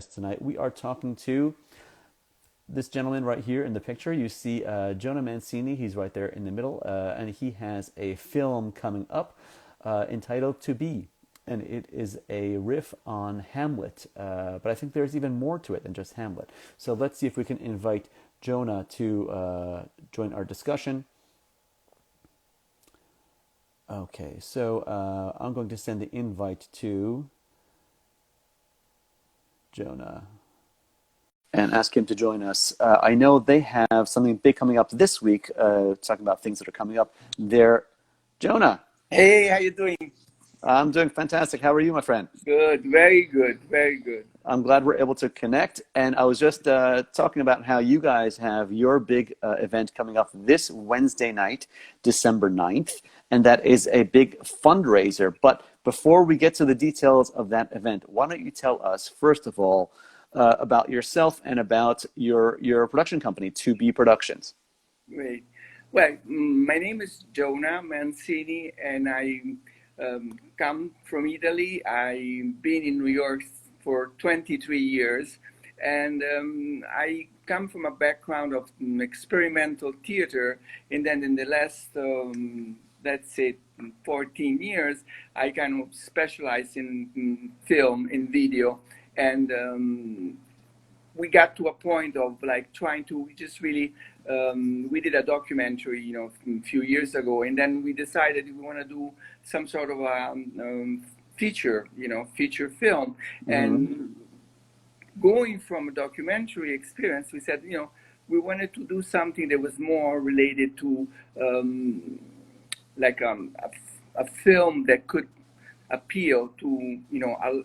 Tonight we are talking to this gentleman right here in the picture. You see Johna Mancini. He's right there in the middle, and he has a film coming up entitled "To Be," and it is a riff on Hamlet. But I think there's even more to it than just Hamlet. So let's see if we can invite Johna to join our discussion. Okay, so I'm going to send the invite to Johna and ask him to join us. I know they have something big coming up this week, talking about things that are coming up. They're Johna. Hey, how you doing? I'm doing fantastic. How are you, my friend? Good, very good, very good. I'm glad we're able to connect. And I was just talking about how you guys have your big event coming up this Wednesday night, December 9th, and that is a big fundraiser. But before we get to the details of that event, why don't you tell us, first of all, about yourself and about your production company, To Be Productions. Great. Well, my name is Johna Mancini, and I come from Italy. I've been in New York for 23 years, and I come from a background of experimental theater, and then in the last, let's say, 14 years, I kind of specialize in film, in video, and we got to a point of like trying to just really we did a documentary a few years ago, and then we decided we want to do some sort of a feature feature film. And going from a documentary experience, we said we wanted to do something that was more related to like a film that could appeal to a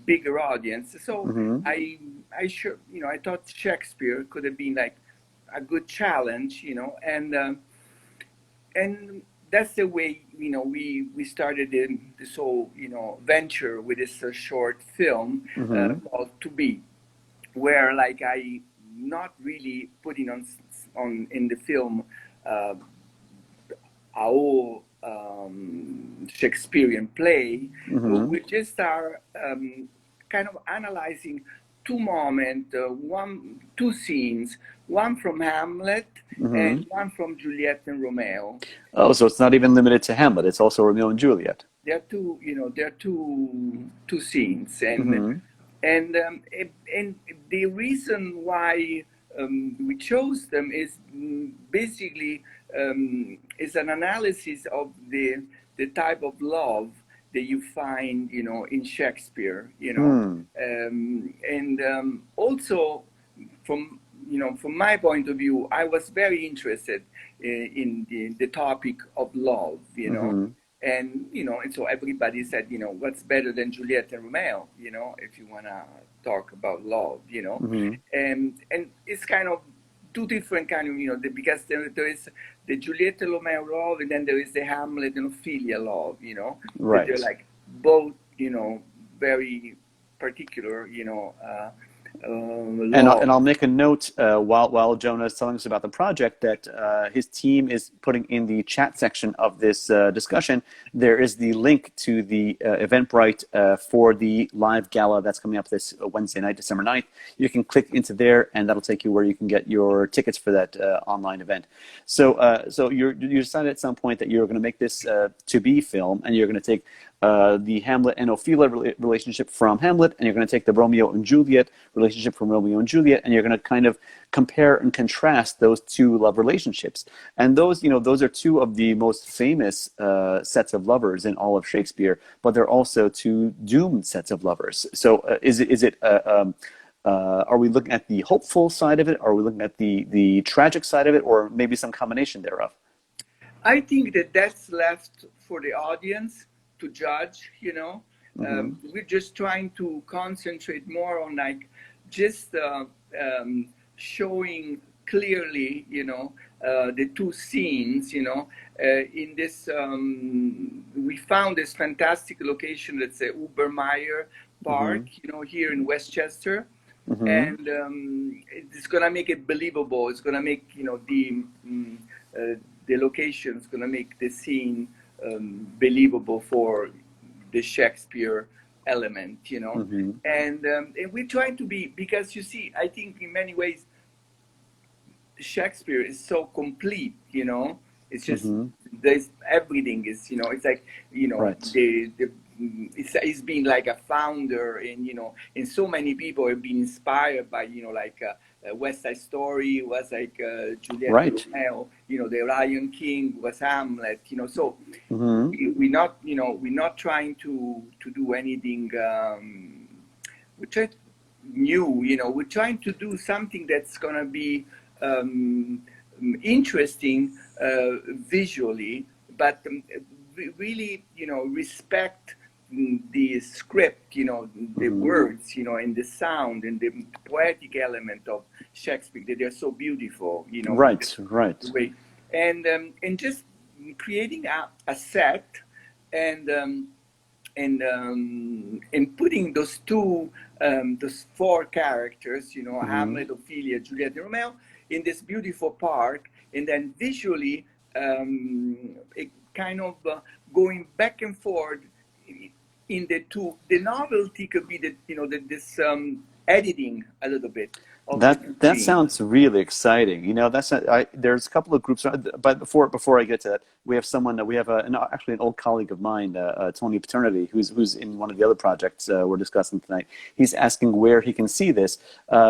bigger audience. So I thought Shakespeare could have been like a good challenge, and that's the way we started in this whole venture with this short film called To Be, where like I not really putting on in the film a whole Shakespearean play. We just are kind of analyzing two moments, two scenes, one from Hamlet and one from Juliet and Romeo. Oh, so it's not even limited to Hamlet. It's also Romeo and Juliet. There are two scenes, and the reason why we chose them is basically is an analysis of the type of love that you find in Shakespeare, and also from my point of view, I was very interested in the topic of love, and and so everybody said, what's better than Juliet and Romeo, if you want to talk about love, and it's kind of two different kind of because there is the Juliet and Romeo love, and then there is the Hamlet and Ophelia love, Right. they're like both very particular And I'll make a note while Jonah is telling us about the project that his team is putting in the chat section of this discussion. There is the link to the Eventbrite for the live gala that's coming up this Wednesday night, December 9th. You can click into there, and that'll take you where you can get your tickets for that online event. So you decided at some point that you're going to make this To Be film, and you're going to take the Hamlet and Ophelia relationship from Hamlet, and you're going to take the Romeo and Juliet relationship from Romeo and Juliet, and you're going to kind of compare and contrast those two love relationships. And those are two of the most famous sets of lovers in all of Shakespeare, but they're also two doomed sets of lovers. So are we looking at the hopeful side of it? Are we looking at the tragic side of it, or maybe some combination thereof? I think that that's left for the audience to judge. We're just trying to concentrate more on like just showing clearly the two scenes. In this we found this fantastic location that's a Ubermeyer Park, here in Westchester. And it's gonna make it believable. It's gonna make the location is gonna make the scene believable for the Shakespeare element, and we're trying to be, because you see, I think in many ways Shakespeare is so complete, it's just there's everything is, it's like, Right. it's been like a founder, and so many people have been inspired by, like West Side Story was like Juliet and Right. Romeo, the Lion King was Hamlet, so we're not trying to do anything which is new, we're trying to do something that's gonna be interesting visually, but really, respect the script, the words, and the sound and the poetic element of Shakespeare, that they're so beautiful, Right. Right. and just creating a set and putting those those four characters, Hamlet, Ophelia, Juliet, and Romeo, in this beautiful park, and then visually it kind of going back and forth in the two. The novelty could be this editing a little bit of That sounds really exciting. That's not, there's a couple of groups, but before I get to that, we have someone, we have actually an old colleague of mine, Tony Paternity, who's in one of the other projects we're discussing tonight. He's asking where he can see this.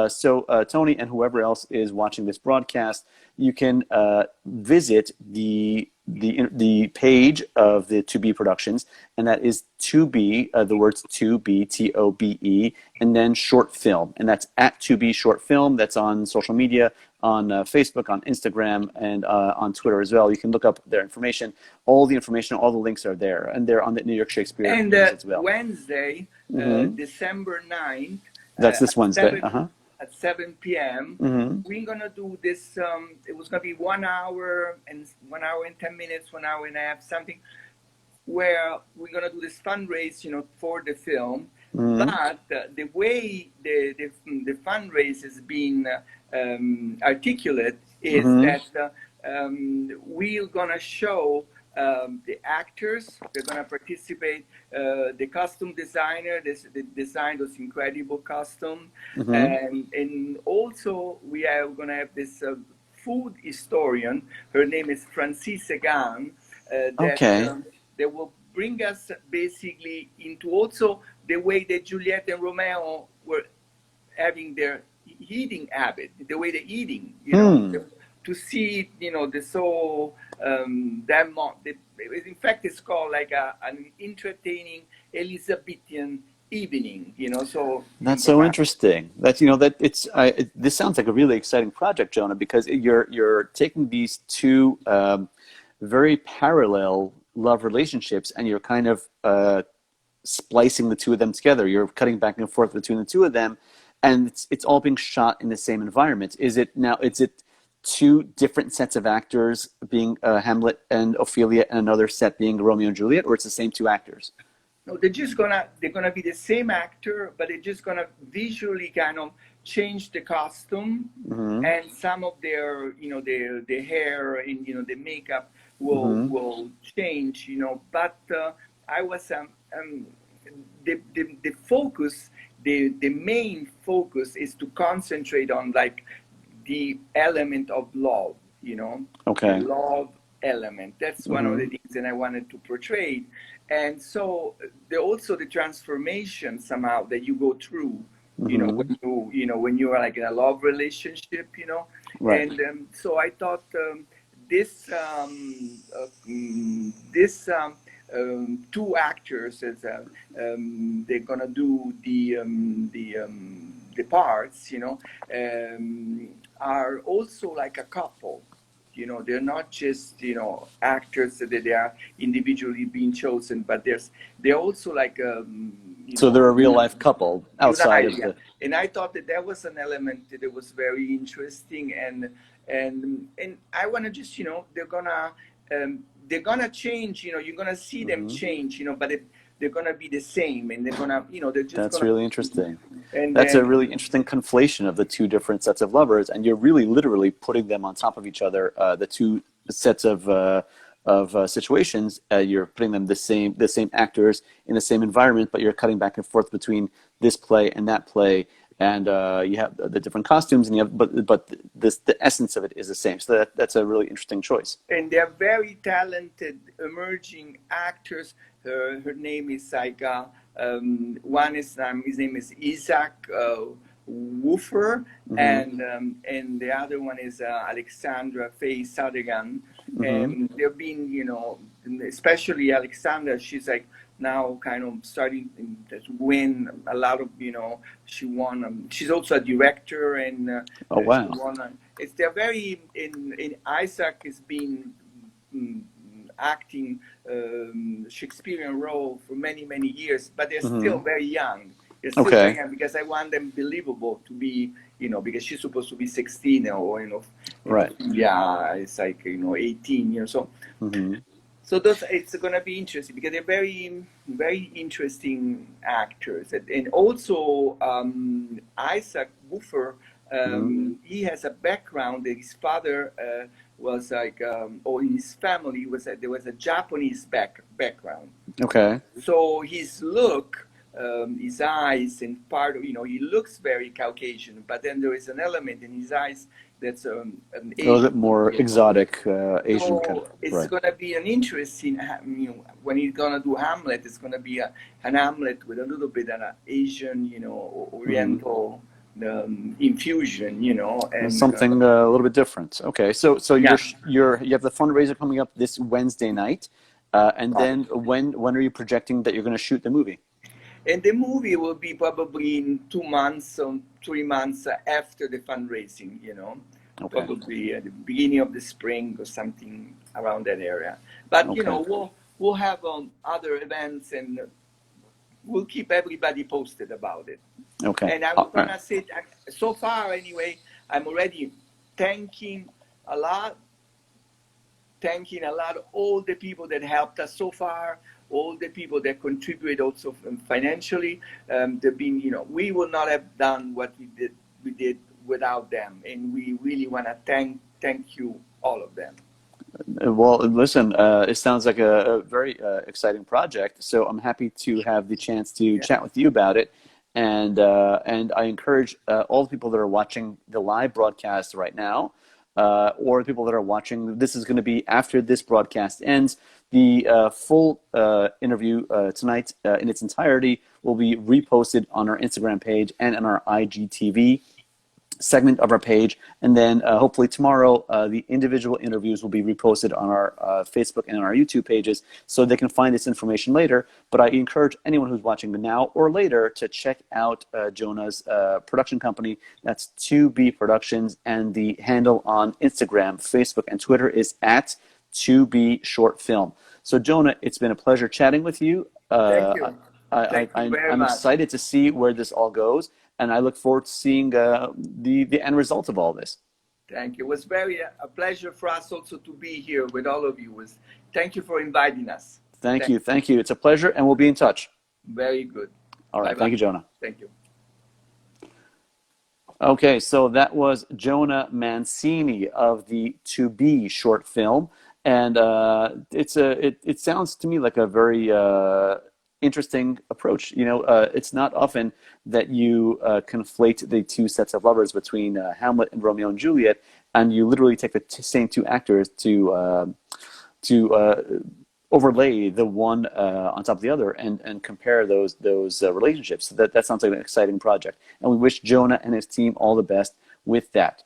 So Tony and whoever else is watching this broadcast, you can visit the page of the To Be Productions, and that is To Be, the words To Be, TOBE, and then short film, and that's at To Be Short Film. That's on social media, on Facebook, on Instagram, and on Twitter as well. You can look up their information. All the information, all the links are there, and they're on the New York Shakespeare and as well. Wednesday, December 9th. That's this Wednesday. At 7 p.m. We're gonna do this. It was gonna be 1 hour and 10 minutes, 1 hour and a half, something, where we're gonna do this fundraise, for the film. But the way the fundraise is being articulate is that we're gonna show the actors. They're gonna participate. The costume designer, they designed those incredible costumes, and also we are gonna have this food historian. Her name is Francis Egan. That will bring us basically into also the way that Juliet and Romeo were having their eating habit, the way they're eating, to see, the so in fact, it's called like an entertaining Elizabethan evening, so that's so interesting. That's this sounds like a really exciting project, Johna, because you're taking these two very parallel love relationships, and you're kind of splicing the two of them together. You're cutting back and forth between the two of them, and it's all being shot in the same environment. Is it two different sets of actors, being Hamlet and Ophelia, and another set being Romeo and Juliet, or it's the same two actors? No, they're gonna be the same actor, but they're just gonna visually kind of change the costume, and some of their their hair and the makeup will change, but I was the focus, the main focus is to concentrate on like the element of love, Okay. the love element. That's one of the things that I wanted to portray. And so also the transformation somehow that you go through, when you are like in a love relationship, Right. And so I thought this two actors, as they're gonna do the parts, are also like a couple. They're not just actors that they are individually being chosen, but they're also like so they're a real life couple outside of the. And I thought that was an element that was very interesting, and I want to just they're gonna change. You're gonna see them change. But they're gonna be the same, and they're gonna they're just. That's really interesting. And that's a really interesting conflation of the two different sets of lovers, and you're really literally putting them on top of each other. The two sets of situations, you're putting them the same actors in the same environment, but you're cutting back and forth between this play and that play, and you have the different costumes, and you have but the essence of it is the same. So that's a really interesting choice. And they're very talented emerging actors. Her name is like one is his name is Isaac Woofer, and the other one is Alexandra Faye Sadigan. And they've been, you know, especially Alexandra, she's like now kind of starting to win a lot of, you know, she won, she's also a director, and oh wow, she won, they're very, in Isaac has been acting Shakespearean role for many years, but they're still very young. They're still very young, because I want them believable to be, you know, because she's supposed to be 16 or, you know, right? Yeah, it's like, you know, 18 years old. So those, it's going to be interesting because they're very interesting actors, and also Isaac Woofer. He has a background that his father was like, or in his family there was a Japanese background. Okay. So his look, his eyes, and part of, you know, he looks very Caucasian, but then there is an element in his eyes that's an Asian, a little bit more exotic Asian so kind of. it's going to be an interesting, you know, when he's going to do Hamlet, it's going to be an Hamlet with a little bit of an Asian, you know, Oriental infusion, you know, and something a little bit different. Okay, so yeah. you have the fundraiser coming up this Wednesday night, and then when are you projecting that you're going to shoot the movie? And the movie will be probably in 2 months or 3 months after the fundraising, you know, probably at the beginning of the spring or something around that area. But you know, we'll have other events, and we'll keep everybody posted about it. Okay. And I'm gonna say, so far anyway, I'm already thanking a lot all the people that helped us so far, all the people that contribute also financially. They've been, you know, we would not have done what we did without them, and we really want to thank you, all of them. Well, listen, it sounds like a very exciting project, so I'm happy to have the chance to chat with you about it. And I encourage all the people that are watching the live broadcast right now, or the people that are watching, this is going to be after this broadcast ends. The full interview tonight in its entirety will be reposted on our Instagram page and on our IGTV segment of our page, and then hopefully tomorrow the individual interviews will be reposted on our Facebook and on our YouTube pages, so they can find this information later. But I encourage anyone who's watching now or later to check out Johna's production company. That's 2B Productions, and the handle on Instagram, Facebook, and Twitter is at 2B Short Film. So Johna, it's been a pleasure chatting with you. Thank you. Thank you very I'm much. excited to see where this all goes, and I look forward to seeing the end result of all this. Thank you. It was a pleasure for us also to be here with all of you. Thank you for inviting us. Thank you. It's a pleasure, and we'll be in touch. Very good. All right. Bye-bye. Thank you, Johna. Thank you. Okay, so that was Johna Mancini of the To Be short film, and it sounds to me like a very interesting approach. You know, it's not often that you conflate the two sets of lovers between Hamlet and Romeo and Juliet, and you literally take the same two actors to overlay the one on top of the other and compare those relationships. So that sounds like an exciting project, and we wish Johna and his team all the best with that.